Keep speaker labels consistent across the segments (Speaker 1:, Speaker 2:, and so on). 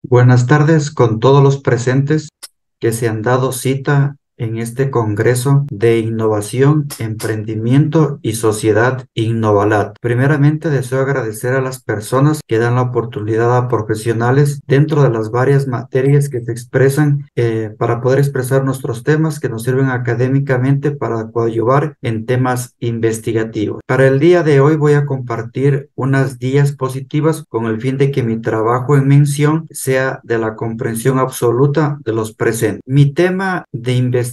Speaker 1: Buenas tardes con todos los presentes que se han dado cita en este Congreso de Innovación, Emprendimiento y Sociedad Innovalat. Primeramente, deseo agradecer a las personas que dan la oportunidad a profesionales dentro de las varias materias que se expresan para poder expresar nuestros temas que nos sirven académicamente para coadyuvar en temas investigativos. Para el día de hoy voy a compartir unas diapositivas con el fin de que mi trabajo en mención sea de la comprensión absoluta de los presentes. Mi tema de investigativo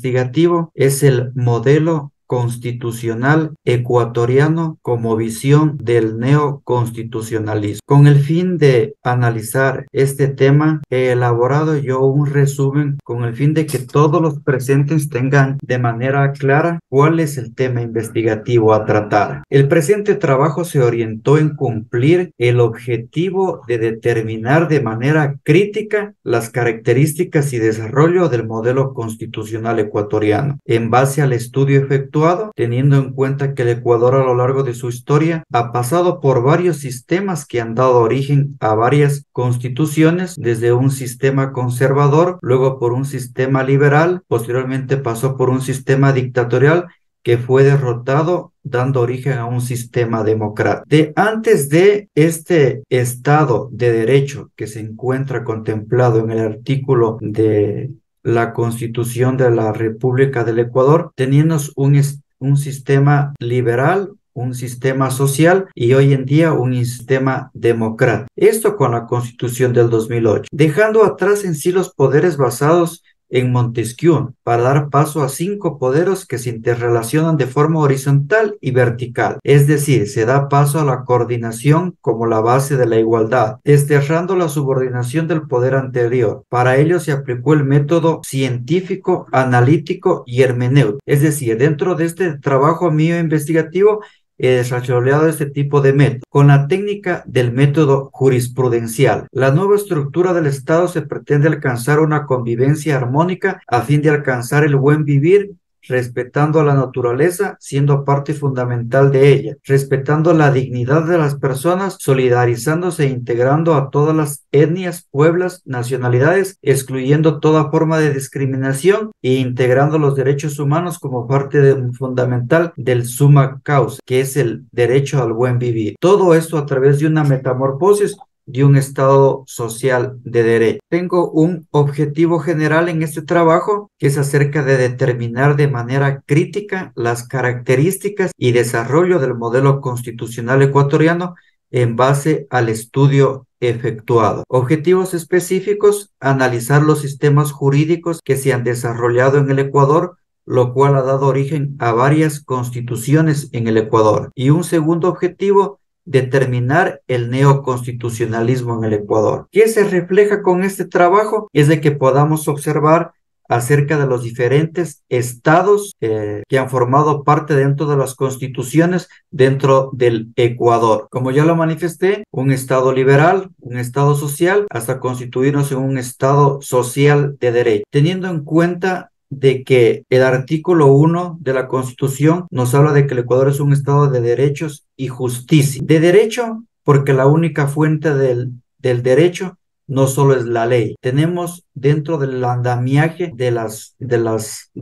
Speaker 1: es el modelo constitucional ecuatoriano como visión del neoconstitucionalismo. Con el fin de analizar este tema, he elaborado yo un resumen con el fin de que todos los presentes tengan de manera clara cuál es el tema investigativo a tratar. El presente trabajo se orientó en cumplir el objetivo de determinar de manera crítica las características y desarrollo del modelo constitucional ecuatoriano, en base al estudio efectuado, teniendo en cuenta que el Ecuador a lo largo de su historia ha pasado por varios sistemas que han dado origen a varias constituciones, desde un sistema conservador, luego por un sistema liberal, posteriormente pasó por un sistema dictatorial que fue derrotado, dando origen a un sistema democrático. Antes de este Estado de Derecho que se encuentra contemplado en el artículo de la Constitución de la República del Ecuador, teníamos un sistema liberal, un sistema social y hoy en día un sistema democrático. Esto con la Constitución del 2008, dejando atrás en sí los poderes basados en Montesquieu para dar paso a 5 poderes que se interrelacionan de forma horizontal y vertical, es decir, se da paso a la coordinación como la base de la igualdad, desterrando la subordinación del poder anterior. Para ello se aplicó el método científico, analítico y hermenéutico, es decir, dentro de este trabajo mío investigativo he desarrollado este tipo de método. Con la técnica del método jurisprudencial, la nueva estructura del Estado se pretende alcanzar una convivencia armónica a fin de alcanzar el buen vivir, respetando a la naturaleza, siendo parte fundamental de ella, respetando la dignidad de las personas, solidarizándose e integrando a todas las etnias, pueblos, nacionalidades, excluyendo toda forma de discriminación e integrando los derechos humanos como parte fundamental del summa causa, que es el derecho al buen vivir. Todo esto a través de una metamorfosis de un Estado social de derecho. Tengo un objetivo general en este trabajo que es acerca de determinar de manera crítica las características y desarrollo del modelo constitucional ecuatoriano en base al estudio efectuado. Objetivos específicos: analizar los sistemas jurídicos que se han desarrollado en el Ecuador, lo cual ha dado origen a varias constituciones en el Ecuador. Y un segundo objetivo: determinar el neoconstitucionalismo en el Ecuador. ¿Qué se refleja con este trabajo? Es de que podamos observar acerca de los diferentes estados que han formado parte dentro de las constituciones dentro del Ecuador. Como ya lo manifesté, un estado liberal, un estado social, hasta constituirnos en un estado social de derecho, teniendo en cuenta de que el artículo 1 de la Constitución nos habla de que el Ecuador es un estado de derechos y justicia. De derecho, porque la única fuente del derecho no solo es la ley. Tenemos dentro del andamiaje de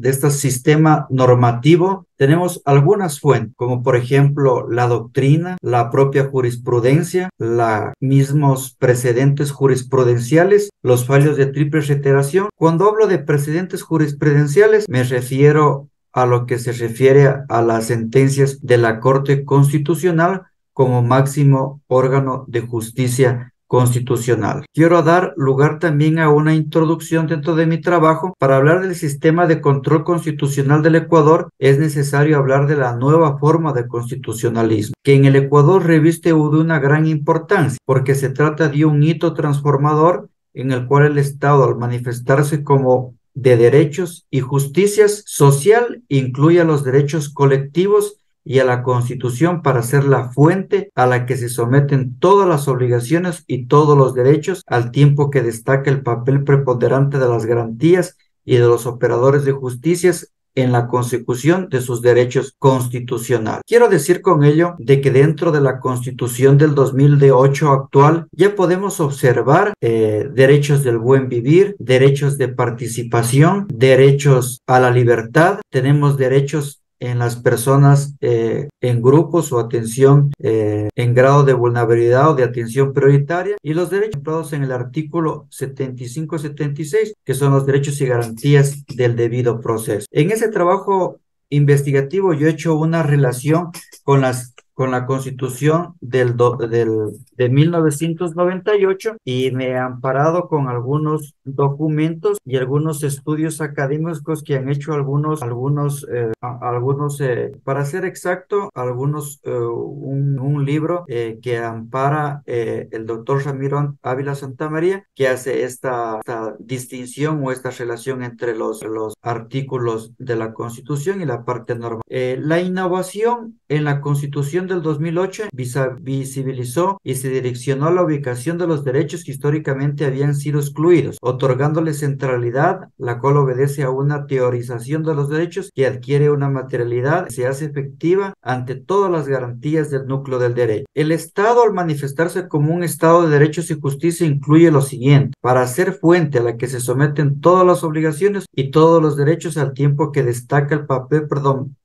Speaker 1: este sistema normativo, tenemos algunas fuentes, como por ejemplo la doctrina, la propia jurisprudencia, los mismos precedentes jurisprudenciales, los fallos de triple reiteración. Cuando hablo de precedentes jurisprudenciales, me refiero a lo que se refiere a las sentencias de la Corte Constitucional como máximo órgano de justicia constitucional. Quiero dar lugar también a una introducción dentro de mi trabajo. Para hablar del sistema de control constitucional del Ecuador, es necesario hablar de la nueva forma de constitucionalismo, que en el Ecuador reviste de una gran importancia, porque se trata de un hito transformador en el cual el Estado, al manifestarse como de derechos y justicias social, incluye a los derechos colectivos y a la Constitución para ser la fuente a la que se someten todas las obligaciones y todos los derechos, al tiempo que destaca el papel preponderante de las garantías y de los operadores de justicia en la consecución de sus derechos constitucionales. Quiero decir con ello de que dentro de la Constitución del 2008 actual ya podemos observar derechos del buen vivir, derechos de participación, derechos a la libertad, tenemos derechos en las personas en grupos o atención en grado de vulnerabilidad o de atención prioritaria, y los derechos contemplados en el artículo 75-76, que son los derechos y garantías del debido proceso. En ese trabajo investigativo yo he hecho una relación con la Constitución de 1998 y me he amparado con algunos documentos y algunos estudios académicos que han hecho para ser exacto, un libro que ampara el doctor Ramiro Ávila Santamaría, que hace esta distinción o esta relación entre los artículos de la Constitución y la parte normal. La innovación en la Constitución del 2008 visibilizó y se direccionó a la ubicación de los derechos que históricamente habían sido excluidos, otorgándole centralidad, la cual obedece a una teorización de los derechos que adquiere una materialidad y se hace efectiva ante todas las garantías del núcleo del derecho. El Estado, al manifestarse como un Estado de derechos y justicia, incluye lo siguiente: para ser fuente a la que se someten todas las obligaciones y todos los derechos, al tiempo que destaca el papel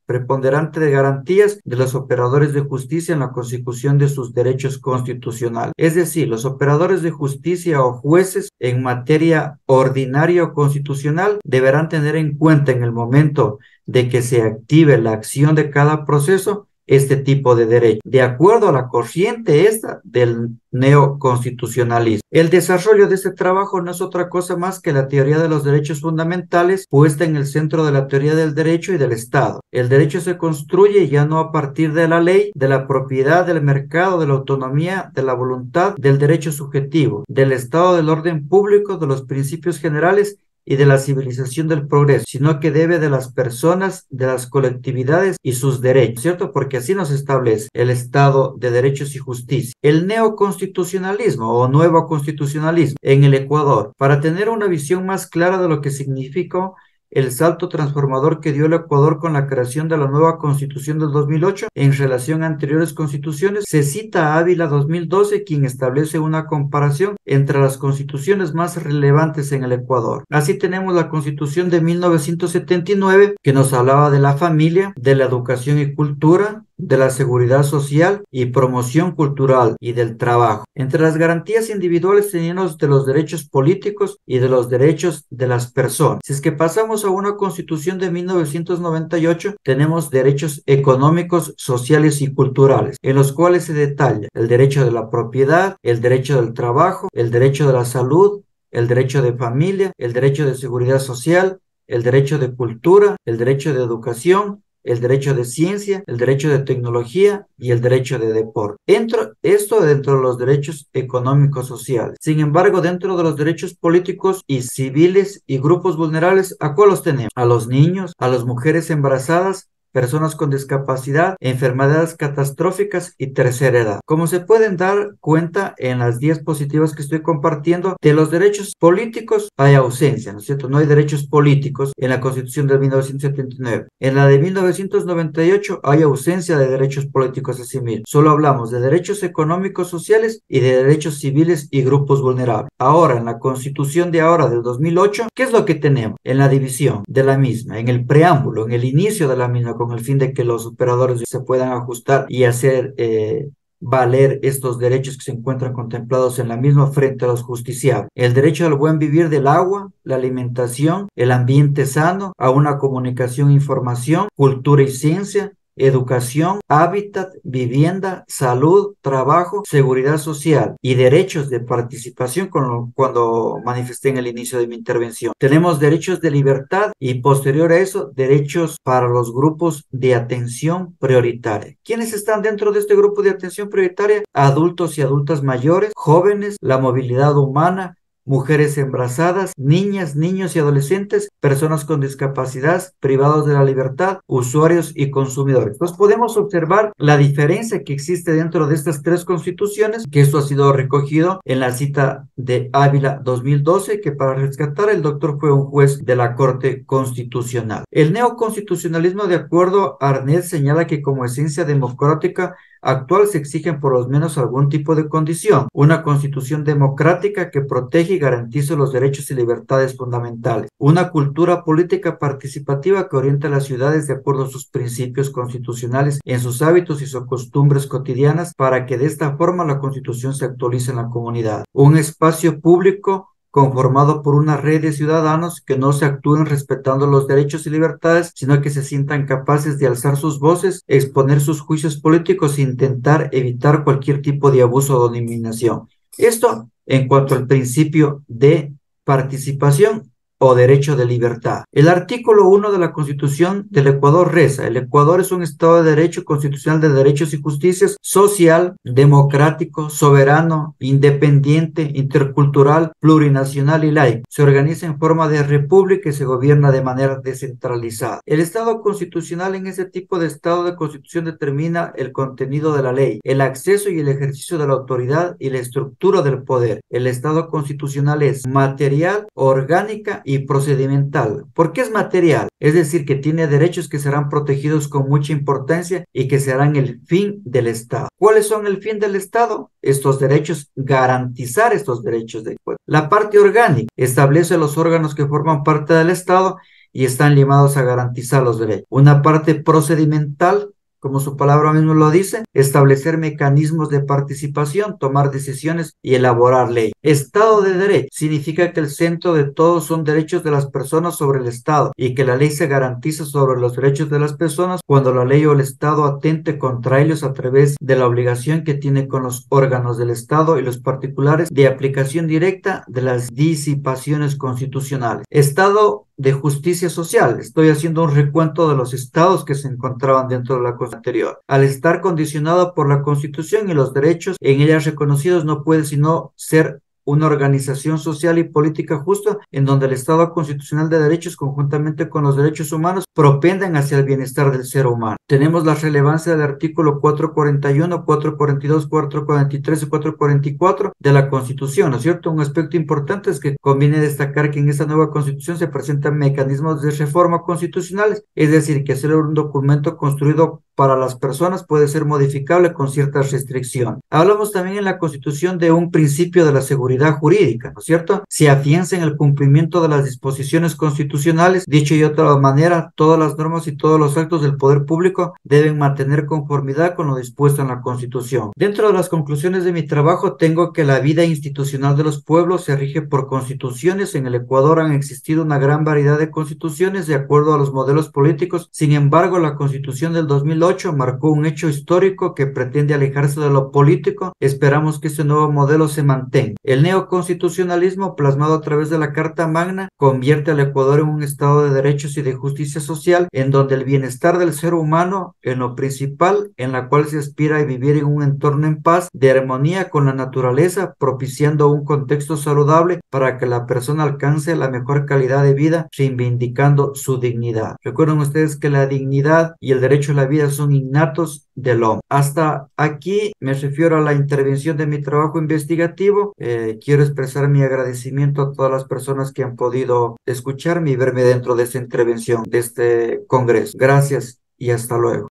Speaker 1: preponderante de garantías de los operadores de justicia en la consecución de sus derechos constitucionales. Es decir, los operadores de justicia o jueces en materia ordinaria o constitucional deberán tener en cuenta en el momento de que se active la acción de cada proceso este tipo de derecho, de acuerdo a la corriente esta del neoconstitucionalismo. El desarrollo de este trabajo no es otra cosa más que la teoría de los derechos fundamentales puesta en el centro de la teoría del derecho y del Estado. El derecho se construye ya no a partir de la ley, de la propiedad, del mercado, de la autonomía, de la voluntad, del derecho subjetivo, del Estado, del orden público, de los principios generales y de la civilización del progreso, sino que debe de las personas, de las colectividades y sus derechos, ¿cierto? Porque así nos establece el Estado de derechos y justicia. El neoconstitucionalismo o nuevo constitucionalismo en el Ecuador, para tener una visión más clara de lo que significó el salto transformador que dio el Ecuador con la creación de la nueva Constitución del 2008 en relación a anteriores constituciones, se cita a Ávila 2012, quien establece una comparación entre las constituciones más relevantes en el Ecuador. Así tenemos la Constitución de 1979, que nos hablaba de la familia, de la educación y cultura, de la seguridad social y promoción cultural y del trabajo. Entre las garantías individuales teníamos de los derechos políticos y de los derechos de las personas. Si es que pasamos a una Constitución de 1998, tenemos derechos económicos, sociales y culturales, en los cuales se detalla el derecho de la propiedad, el derecho del trabajo, el derecho de la salud, el derecho de familia, el derecho de seguridad social, el derecho de cultura, el derecho de educación, el derecho de ciencia, el derecho de tecnología y el derecho de deporte. Esto dentro de los derechos económicos sociales. Sin embargo, dentro de los derechos políticos y civiles y grupos vulnerables, ¿a cuál los tenemos? A los niños, a las mujeres embarazadas, personas con discapacidad, enfermedades catastróficas y tercera edad. Como se pueden dar cuenta en las diapositivas que estoy compartiendo, de los derechos políticos hay ausencia, ¿no es cierto? No hay derechos políticos en la Constitución de 1979. En la de 1998 hay ausencia de derechos políticos asimismo. Solo hablamos de derechos económicos, sociales y de derechos civiles y grupos vulnerables. Ahora, en la Constitución de ahora del 2008, ¿qué es lo que tenemos? En la división de la misma, en el preámbulo, en el inicio de la misma, con el fin de que los operadores se puedan ajustar y hacer valer estos derechos que se encuentran contemplados en la misma frente a los justiciables. El derecho al buen vivir del agua, la alimentación, el ambiente sano, a una comunicación, información, cultura y ciencia, educación, hábitat, vivienda, salud, trabajo, seguridad social y derechos de participación cuando manifesté en el inicio de mi intervención. Tenemos derechos de libertad y posterior a eso, derechos para los grupos de atención prioritaria. ¿Quiénes están dentro de este grupo de atención prioritaria? Adultos y adultas mayores, jóvenes, la movilidad humana, mujeres embarazadas, niñas, niños y adolescentes, personas con discapacidad, privados de la libertad, usuarios y consumidores. Entonces podemos observar la diferencia que existe dentro de estas tres constituciones, que esto ha sido recogido en la cita de Ávila 2012, que para rescatar el doctor fue un juez de la Corte Constitucional. El neoconstitucionalismo, de acuerdo a Arnett, señala que como esencia democrática actual se exigen por lo menos algún tipo de condición, una constitución democrática que protege y garantice los derechos y libertades fundamentales, una cultura política participativa que oriente a las ciudades de acuerdo a sus principios constitucionales en sus hábitos y sus costumbres cotidianas para que de esta forma la constitución se actualice en la comunidad, un espacio público conformado por una red de ciudadanos que no se actúen respetando los derechos y libertades, sino que se sientan capaces de alzar sus voces, exponer sus juicios políticos e intentar evitar cualquier tipo de abuso o dominación. Esto en cuanto al principio de participación o derecho de libertad. El artículo 1 de la Constitución del Ecuador reza: el Ecuador es un Estado de derecho constitucional de derechos y justicias, social, democrático, soberano, independiente, intercultural, plurinacional y laico. Se organiza en forma de república y se gobierna de manera descentralizada. El Estado constitucional en ese tipo de Estado de Constitución determina el contenido de la ley, el acceso y el ejercicio de la autoridad y la estructura del poder. El Estado constitucional es material, orgánica y procedimental. ¿Por qué es material? Es decir, que tiene derechos que serán protegidos con mucha importancia y que serán el fin del Estado. ¿Cuáles son el fin del Estado? Estos derechos, garantizar estos derechos de pueblo. La parte orgánica establece los órganos que forman parte del Estado y están llamados a garantizar los derechos. Una parte procedimental, como su palabra mismo lo dice, establecer mecanismos de participación, tomar decisiones y elaborar ley. Estado de Derecho significa que el centro de todo son derechos de las personas sobre el Estado y que la ley se garantiza sobre los derechos de las personas cuando la ley o el Estado atente contra ellos a través de la obligación que tiene con los órganos del Estado y los particulares de aplicación directa de las disipaciones constitucionales. Estado de justicia social. Estoy haciendo un recuento de los estados que se encontraban dentro de la Constitución anterior. Al estar condicionado por la Constitución y los derechos en ella reconocidos, no puede sino ser una organización social y política justa en donde el Estado constitucional de derechos conjuntamente con los derechos humanos propendan hacia el bienestar del ser humano. Tenemos la relevancia del artículo 441, 442, 443 y 444 de la Constitución, ¿no es cierto? Un aspecto importante es que conviene destacar que en esta nueva Constitución se presentan mecanismos de reforma constitucionales, es decir, que ser un documento construido para las personas puede ser modificable con ciertas restricciones. Hablamos también en la Constitución de un principio de la seguridad jurídica, ¿no es cierto? Se afianza en el cumplimiento de las disposiciones constitucionales. Dicho de otra manera, todas las normas y todos los actos del poder público deben mantener conformidad con lo dispuesto en la Constitución. Dentro de las conclusiones de mi trabajo, tengo que la vida institucional de los pueblos se rige por constituciones. En el Ecuador han existido una gran variedad de constituciones de acuerdo a los modelos políticos. Sin embargo, la Constitución del 2008 marcó un hecho histórico que pretende alejarse de lo político. Esperamos que este nuevo modelo se mantenga. El neoconstitucionalismo, plasmado a través de la Carta Magna, convierte al Ecuador en un estado de derechos y de justicia social, en donde el bienestar del ser humano en lo principal, en la cual se aspira a vivir en un entorno en paz, de armonía con la naturaleza, propiciando un contexto saludable para que la persona alcance la mejor calidad de vida, reivindicando su dignidad. Recuerden ustedes que la dignidad y el derecho a la vida son innatos del hombre. Hasta aquí me refiero a la intervención de mi trabajo investigativo. Quiero expresar mi agradecimiento a todas las personas que han podido escucharme y verme dentro de esta intervención, de este congreso. Gracias y hasta luego.